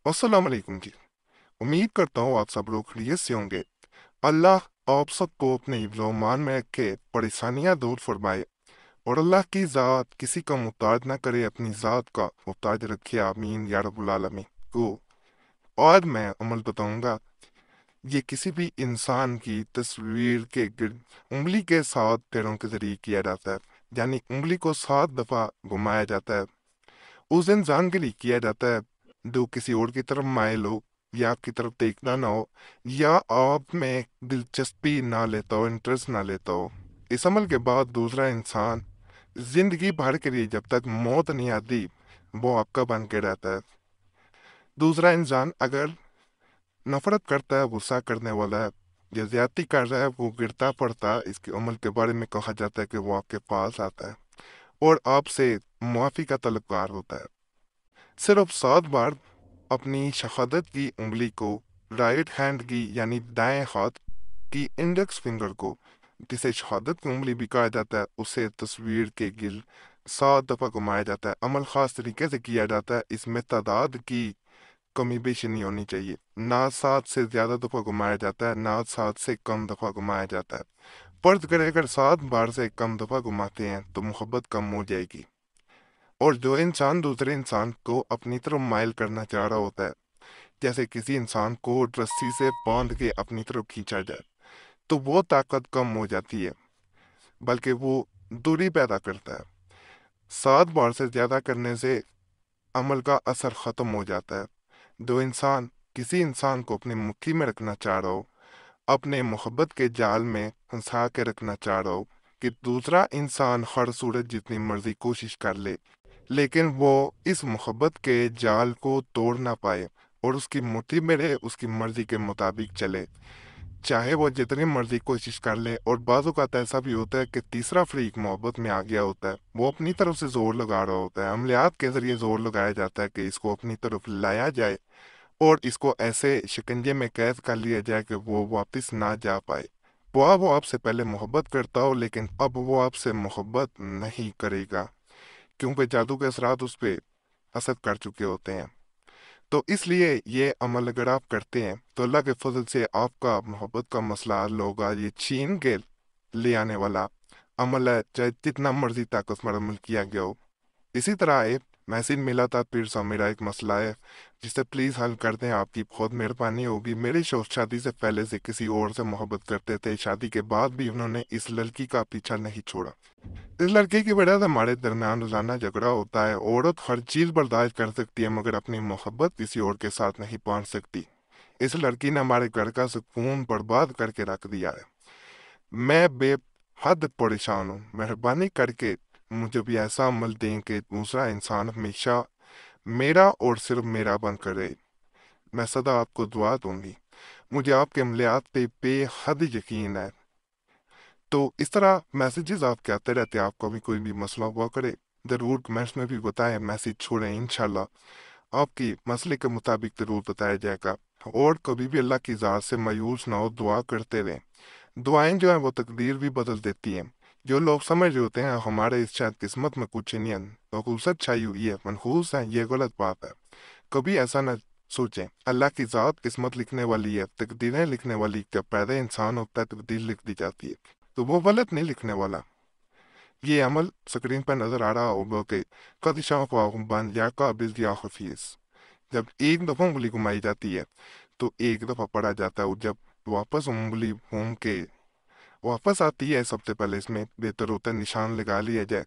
अस्सलाम वालेकुम जी। उम्मीद करता हूँ आप सब लोग खैरियत से होंगे। अल्लाह आप सबको अपने हिफ्ज़-ओ-अमान में रखे, परेशानियां दूर फरमाए और अल्लाह की ज़ात किसी का मुहताज ना करे, अपनी ज़ात का मुहताज रखे। आमीन या रब्बुल आलमीन। तो आज मैं अमल बताऊंगा। ये किसी भी इंसान की तस्वीर के गिर्द उंगली के 7 पैरों के जरिए किया जाता है, यानी उंगली को 7 दफ़ा घुमाया जाता है। उस इंसान के लिए किया जाता है जो किसी और की तरफ माइल हो या आपकी तरफ देखना ना हो या आप में दिलचस्पी ना लेता हो, इंटरेस्ट ना लेता हो। इस अमल के बाद दूसरा इंसान जिंदगी भर के लिए, जब तक मौत नहीं आती, वो आपका बन के रहता है। दूसरा इंसान अगर नफरत करता है, गुस्सा करने वाला है या ज्यादती कर रहा है, वो गिरता पड़ता है। इसके अमल के बारे में कहा जाता है कि वो आपके पास आता है और आपसे मुआफ़ी का तलबगार होता है। सिर्फ 7 बार अपनी शहादत की उंगली को, राइट हैंड की यानी दाएं हाथ की इंडेक्स फिंगर को, जिसे शहादत की उंगली भी कहा जाता है, उसे तस्वीर के गिर 7 दफ़ा घुमाया जाता है। अमल खास तरीके से किया जाता है। इसमें तादाद की कमी बेशी नहीं होनी चाहिए। ना 7 से ज़्यादा दफ़ा घुमाया जाता है, ना 7 से कम दफ़ा घुमाया जाता है। फर्ज करें अगर 7 बार से कम दफ़ा घुमाते हैं तो मोहब्बत कम हो जाएगी। और जो इंसान दूसरे इंसान को अपनी तरफ माइल करना चाह रहा होता है, जैसे किसी इंसान को रस्सी से बांध के अपनी तरफ खींचा जाए, तो वो ताकत कम हो जाती है, बल्कि वो दूरी पैदा करता है। 7 बार से ज्यादा करने से अमल का असर खत्म हो जाता है। जो इंसान किसी इंसान को अपनी मुट्ठी में रखना चाह रहा हो, अपने मोहब्बत के जाल में फंसा के रखना चाह रहा हो, कि दूसरा इंसान हर सूरत जितनी मर्जी कोशिश कर ले, लेकिन वो इस मोहब्बत के जाल को तोड़ ना पाए और उसकी मुट्ठी में रहे, उसकी मर्जी के मुताबिक चले, चाहे वो जितनी मर्जी कोशिश कर ले। और बाज़ औक़ात ऐसा भी होता है कि तीसरा फरीक मोहब्बत में आ गया होता है, वो अपनी तरफ से जोर लगा रहा होता है, अमलियात के जरिए जोर लगाया जाता है कि इसको अपनी तरफ लाया जाए और इसको ऐसे शिकंजे में कैद कर लिया जाए कि वो वापस ना जा पाए। वो आपसे पहले मोहब्बत करता हो, लेकिन अब वो आपसे मोहब्बत नहीं करेगा, क्योंकि जादू के असरात उस पर असर कर चुके होते हैं। तो इसलिए ये अमल अगर आप करते हैं तो अल्लाह के फजल से आपका मोहब्बत का मसला हल होगा। ये छीन के ले आने वाला अमल है, चाहे जितना मर्जी ताकतवर अमल किया गया हो। इसी तरह एक मैसेज मिला था पीर साहब, मेरा एक मसला है जिसे प्लीज़ हल कर दें, आपकी बहुत मेहरबानी होगी। मेरी शादी से पहले से किसी और से मोहब्बत करते थे, शादी के बाद भी उन्होंने इस लड़की का पीछा नहीं छोड़ा। इस लड़के की वजह से हमारे दरमियान रोजाना झगड़ा होता है। औरत हर चीज बर्दाश्त कर सकती है मगर अपनी मोहब्बत किसी और के साथ नहीं बांट सकती। इस लड़की ने हमारे घर का सुकून बर्बाद करके रख दिया है। मैं बेहद परेशान हूँ। मेहरबानी करके मुझे भी ऐसा अमल दें कि दूसरा इंसान हमेशा मेरा और सिर्फ मेरा बनकर रहे। मैं सदा आपको दुआ दूंगी। मुझे आपके अमलियात पे बेहद यकीन है। तो इस तरह मैसेजेस आपके आते रहते हैं। आपको भी कोई भी मसला हुआ करे, ज़रूर कमेंट्स में भी बताएं, मैसेज छोड़ें। इंशाल्लाह आपकी मसले के मुताबिक ज़रूर बताया जाएगा। और कभी भी अल्लाह की ज़ात से मायूस ना हो, दुआ करते रहें। दुआएं जो हैं वो तकदीर भी बदल देती हैं। जो लोग समझ रहे होते हैं हमारे इस शायद किस्मत में कुछ नहीं है, नखुसत छाई हुई है, मनहूस है, ये गलत बात है। कभी ऐसा ना सोचें। अल्लाह की ज़ात किस्मत लिखने वाली है, तकदीरें लिखने वाली। जब पैदा इंसान होता है तकदीर लिख दी जाती है, तो वो गलत नहीं लिखने वाला। ये अमल स्क्रीन पर नजर आ रहा होगा कि कद शाफ़ाहुब्बान या काबिल या हफीज। जब एक दफ़ा उंगली घुमाई जाती है तो एक दफ़ा पढ़ा जाता है, और जब वापस उंगली घूम के वापस आती है, सबसे पहले इसमें बेहतर होता है निशान लगा लिया जाए।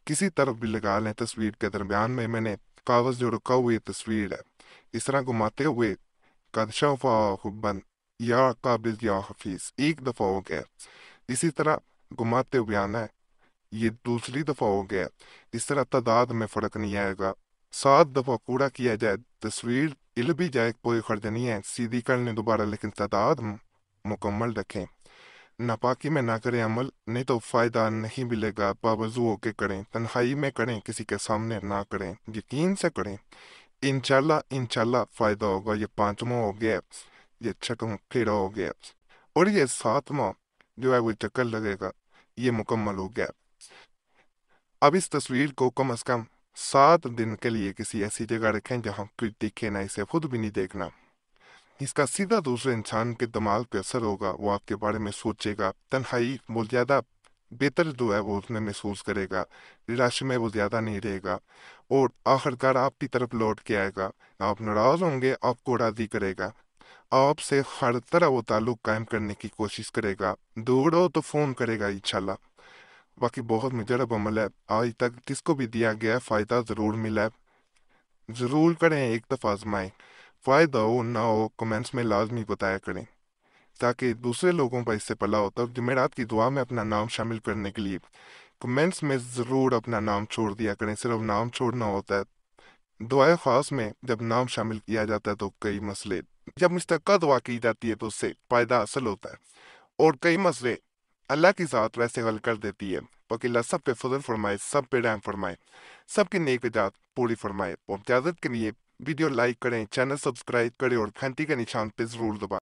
किसी तरफ भी लगा लें। तस्वीर के दरमियान में मैंने कागज जो रखा हुआ तस्वीर है, इस तरह घुमाते हुए कद शाफ़ाहुब्बान या काबिल या हफीज एक दफ़ा हो गया। इसी तरह घुमाते हुए आना है, ये दूसरी दफा हो गया। इस तरह तादाद में फर्क नहीं आएगा। 7 दफा कूड़ा किया जाए, तस्वीर हिल भी जाए, कोई खर्च नहीं है, सीधी कर लें दोबारा, लेकिन तादाद मुकम्मल रखें। नापाकी में ना करें अमल, नहीं तो फायदा नहीं मिलेगा। बावजू होके करें, तन्हाई में करें, किसी के सामने ना करें, यकीन से करें। इंशाल्लाह इंशाल्लाह फायदा होगा। ये 5वां हो गया, ये 6वां फेरा हो गया, और ये 7वां जो है वो चक्कर लगेगा, ये मुकम्मल हो गया। अब इस तस्वीर को कम से कम 7 दिन के लिए किसी ऐसी जगह रखें जहाँ कोई दिखे ना, इसे खुद भी नहीं देखना। इसका सीधा दूसरे इंसान के दिमाग पे असर होगा, वो आपके बारे में सोचेगा, तन्हाई वो ज़्यादा बेहतर जो है वो उसमें महसूस करेगा, निराश में वो ज़्यादा नहीं रहेगा, और आखिरकार आपकी तरफ लौट के आएगा। आप नाराज़ होंगे, आपको राज़ी करेगा, आपसे हर तरह वो ताल्लुक कायम करने की कोशिश करेगा, दूर हो तो फ़ोन करेगा इंशाल्लाह। बाकी बहुत मुजरब अमल है, आज तक जिसको भी दिया गया है फ़ायदा ज़रूर मिला है, ज़रूर करें, एक दफ़ा आजमाएं। फ़ायदा हो ना हो कमेंट्स में लाजमी बताया करें, ताकि दूसरे लोगों का इससे भला होता है। जुमेरात की दुआ में अपना नाम शामिल करने के लिए कमेंट्स में ज़रूर अपना नाम छोड़ दिया करें, सिर्फ नाम छोड़ना होता है। दुआए ख़ास में जब नाम शामिल किया जाता है तो कई मसले, जब मुस्तक़ा दुआ की जाती है तो उससे फ़ायदा हासिल होता है, और कई मसले अल्लाह की ज़ात वैसे हल कर देती है। बाकी अल्लाह सब पे फजल फरमाए, सब पे रहम फरमाए, सबकी नेक निजात पूरी फरमाए। और इजाज़त के लिए वीडियो लाइक करें, चैनल सब्सक्राइब करें और घंटी के निशान पे ज़रूर दबाएं।